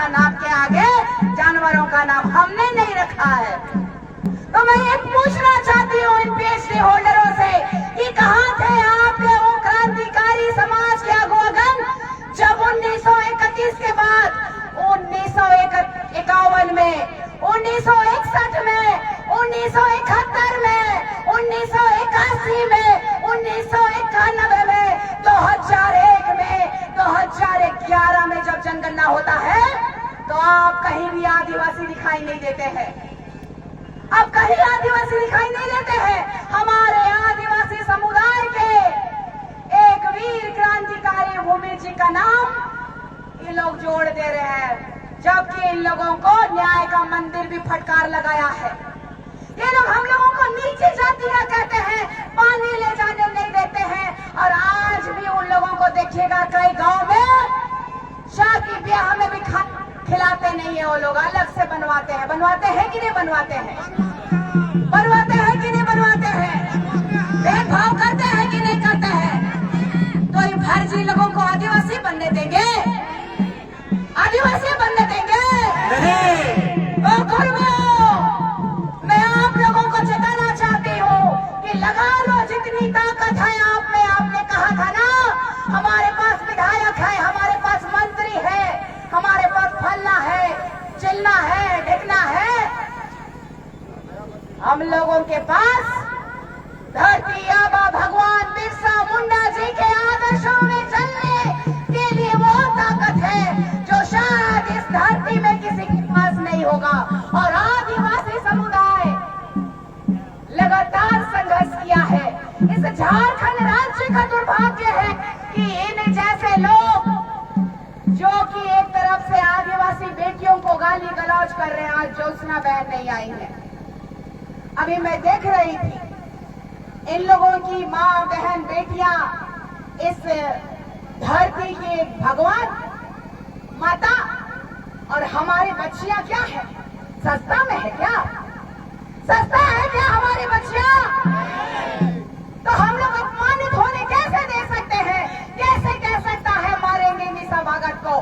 अपना नाम के आगे जानवरों का नाम हमने नहीं रखा है। तो मैं ये पूछना चाहती हूँ इन पीएचडी होल्डरों से कि कहाँ थे आप लोग क्रांतिकारी समाज के अगुवागन जब 1931 के बाद 1951 में, 1961 में, 1971 में, 1981 में, 1991 में, 2001 में, 2011 में जब जनगणना होता है तो आप कहीं भी आदिवासी दिखाई नहीं देते हैं। अब कहीं आदिवासी दिखाई नहीं देते हैं। हमारे आदिवासी समुदाय के एक वीर क्रांतिकारी भूमि जी का नाम ये लोग जोड़ दे रहे हैं, जबकि इन लोगों को न्याय का मंदिर भी फटकार लगाया है। ये लोग हम लोगों को नीचे जाति का कहते हैं, पानी ले जाने नहीं देते हैं। और आज भी उन लोगों को देखिएगा कई गांव में शादी ब्याह में भी खिलाते नहीं है। वो लोग अलग से बनवाते हैं। बनवाते हैं कि नहीं बनवाते हैं? बनवाते हैं कि नहीं बनवाते हैं? भेदभाव करते हैं कि नहीं करते हैं? तो ये फर्जी लोगों को आदिवासी बनने देंगे? आदिवासी बनने देंगे? मैं आप लोगों को चेताना चाहती हूँ कि लगा लो जितनी ताकत है आप में। आपने कहा था ना हमारे पास विधायक है, हमारे पास मंत्री है, हमारे पास फलना है, चिलना है, ढिकना है। हम लोगों के पास धरती आबा भगवान बिरसा मुंडा जी के आदर्शों में चलने के लिए वो ताकत है जो शायद इस धरती में किसी के पास नहीं होगा। और आदिवासी समुदाय लगातार संघर्ष किया है। इस झारखंड राज्य का दुर्भाग्य है कि इन जैसे लोग जो कि एक तरफ से आदिवासी बेटियों को गाली गलौज कर रहे हैं, आज ज्योत्सना बहन नहीं आई है। अभी मैं देख रही थी इन लोगों की माँ बहन बेटियां इस धरती के भगवान माता, और हमारी बच्चियां क्या है? सस्ता में है क्या? सस्ता है क्या हमारी बच्चियां? तो हम लोग अपमानित होने कैसे दे सकते हैं? कैसे कह सकता है मारेंगे निशा भगत को?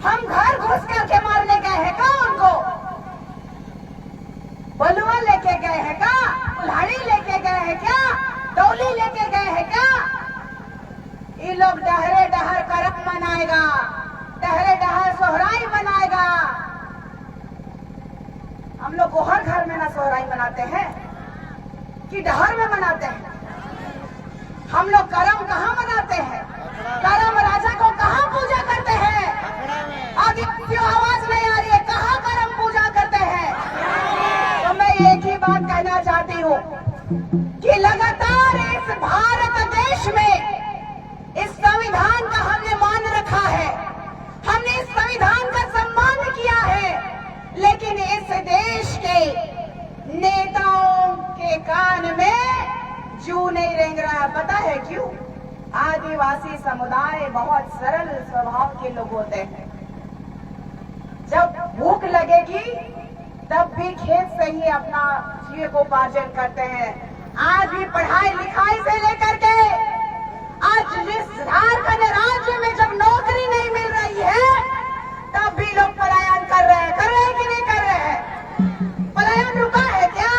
हम घर घुस करके मारने गए हैं क्या उनको? बलुआ लेके गए हैं क्या? कुल्हाड़ी लेके गए हैं क्या? डोली लेके गए हैं क्या? ये लोग डहरे डहर करम मनाएगा, डहरे डहर सोहराई मनाएगा। हम लोग को हर घर में ना सोहराई मनाते हैं कि डहर में मनाते हैं? हम लोग करम कहाँ मनाते हैं? करम राजा को कहाँ पूजा करते हैं? आगे क्यों आवाज नहीं आ रही है? कहाँ करम पूजा करते हैं? तो मैं एक ही बात कहना चाहती हूँ कि लगातार इस भारत देश में इस संविधान का हमने मान रखा है, हमने इस संविधान का सम्मान किया है, लेकिन इस देश के नेताओं के कान में जू नहीं रेंग रहा। पता है क्यों? आदिवासी समुदाय बहुत सरल स्वभाव के लोग होते हैं। जब भूख लगेगी तब भी खेत से ही अपना जीविकोपार्जन करते हैं। आज भी पढ़ाई लिखाई से लेकर के आज जिस झारखंड राज्य में जब नौकरी नहीं मिल रही है तब भी लोग पलायन कर रहे हैं। कर रहे हैं कि नहीं कर रहे हैं? पलायन रुका है क्या?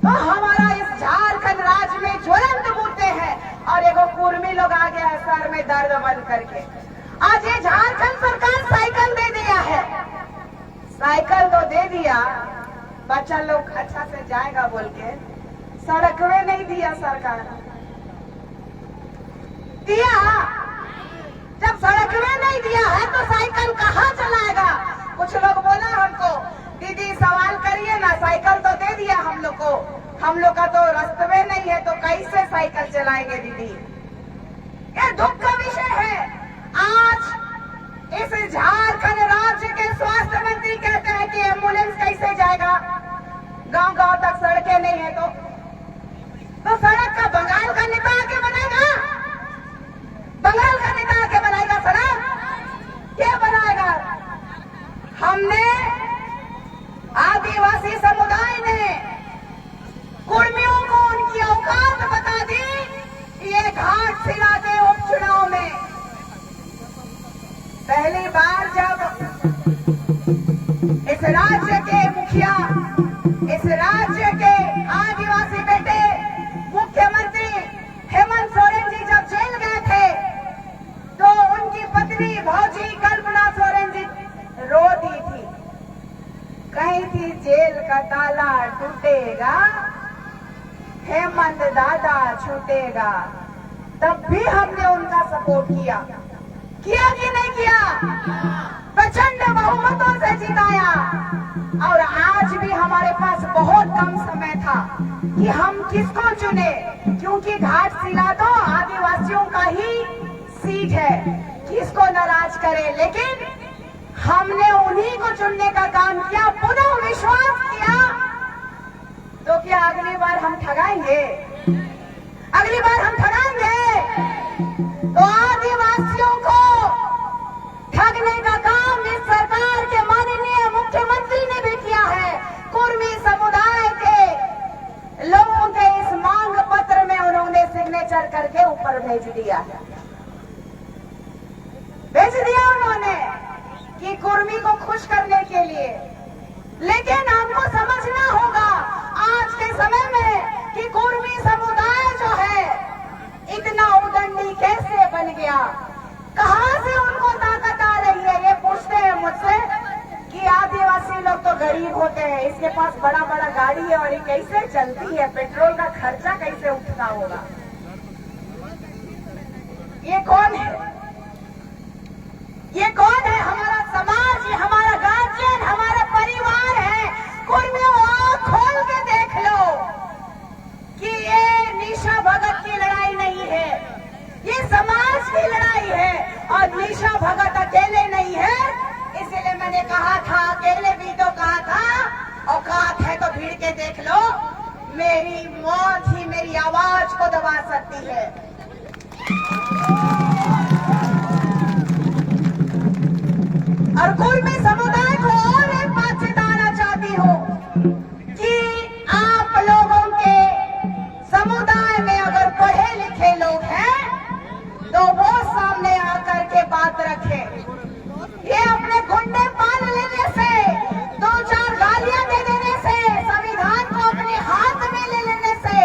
तो हमारा इस झारखंड राज्य में ज्वलंत मुद्दे हैं। और एगो कुर्मी लोग आ गया है सर में दर्द बंद करके। आज ये झारखंड सरकार साइकिल दे दिया है। साइकिल तो दे दिया, बच्चा लोग अच्छा से जाएगा बोल के, सड़क में नहीं दिया सरकार। दिया, जब सड़क में नहीं दिया है तो साइकिल कहाँ चलाएगा? कुछ लोग बोला हमको, दीदी सवाल करिए ना, साइकिल तो दे दिया हम लोग को, हम लोग का तो रास्ते में नहीं है तो कैसे साइकिल चलाएंगे दीदी? ये दुख का विषय है। आज इस झारखंड राज्य के स्वास्थ्य मंत्री कहते हैं कि एम्बुलेंस कैसे जाएगा? गांव गांव तक सड़कें नहीं है तो सड़क का बंगाल का नेता आके बनाएगा? बंगाल का नेता आके बनाएगा सड़क? क्या बनाएगा? हमने आदिवासी समुदाय ने कुर्मियों को उनकी औकात बता दी। ये घाट सिरा दे उपचुनाव में पहली बार जब इस राज्य के मुखिया, इस राज्य के आदिवासी बेटे मुख्यमंत्री हेमंत सोरेन जी जब जेल गए थे तो उनकी पत्नी भौजी कल्पना सोरेन जी रो दी थी, कहीं थी जेल का ताला टूटेगा, हेमंत दादा छूटेगा। तब भी हमने उनका सपोर्ट किया कि नहीं किया? प्रचंड बहुमतों से जिताया। और आज भी हमारे पास बहुत कम समय था कि हम किसको चुने, क्योंकि घाटशिला तो आदिवासियों का ही सीट है, किसको नाराज करे। लेकिन हमने उन्हीं को चुनने का काम किया, पुनः विश्वास किया। तो क्या अगली बार हम ठगाएंगे? अगली बार हम ठगाएंगे? तो आदिवासियों को ठगने का काम इस सरकार के माननीय मुख्यमंत्री ने भी किया है। कुर्मी समुदाय के लोगों के इस मांग पत्र में उन्होंने सिग्नेचर करके ऊपर भेज दिया उन्होंने कि कुर्मी को खुश करने के लिए। लेकिन हमको समझना होगा आज के समय में कि कुर्मी समुदाय जो है इतना उदंडी कैसे बन गया, कहां से उनको ताकत आ रही है। ये पूछते हैं मुझसे कि आदिवासी लोग तो गरीब होते हैं, इसके पास बड़ा बड़ा गाड़ी है और ये कैसे चलती है, पेट्रोल का खर्चा कैसे उठता होगा। ये कौन है? ये कौन है? हमारा समाज, ये हमारा गार्जियन, हमारा परिवार है। कुर्मियों आंख खोल के देख लो कि ये निशा भगत की लड़ाई नहीं है, ये समाज की लड़ाई है। और निशा भगत अकेले नहीं है, इसलिए मैंने कहा था, अकेले भी तो कहा था, औकात है तो भीड़ के देख लो। मेरी मौत ही मेरी आवाज को दबा सकती है। और कुर्मी समुदाय को और एक बात बताना चाहती हूँ कि आप लोगों के समुदाय में अगर पढ़े लिखे लोग हैं तो वो सामने आकर के बात रखें। ये अपने गुंडे पाल लेने से, दो चार गालियां दे देने से, संविधान को अपने हाथ में ले लेने से,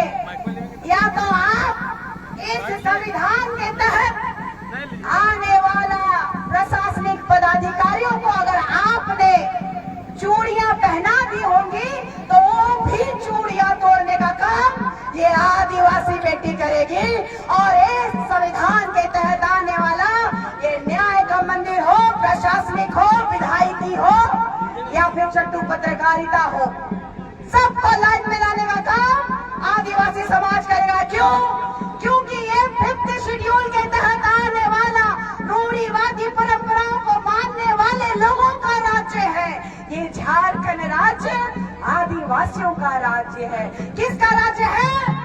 या तो आप इस संविधान के तहत आने वाला प्रशासनिक पदाधिकारियों को अगर आपने चूड़ियां पहना दी होंगी तो वो भी चूड़ियां तोड़ने का काम ये आदिवासी बेटी करेगी। और इस संविधान के तहत आने वाला ये न्याय का मंदिर हो, प्रशासनिक हो, विधायिकी हो या फिर चट्टू पत्रकारिता हो, सबको लाइन में लाने का काम आदिवासी समाज करेगा। क्यों? क्योंकि ये 5th शेड्यूल के तहत आने वाला रूढ़िवादी परंपराओं को मानने वाले लोगों का राज्य है। ये झारखंड राज्य आदिवासियों का राज्य है। किसका राज्य है?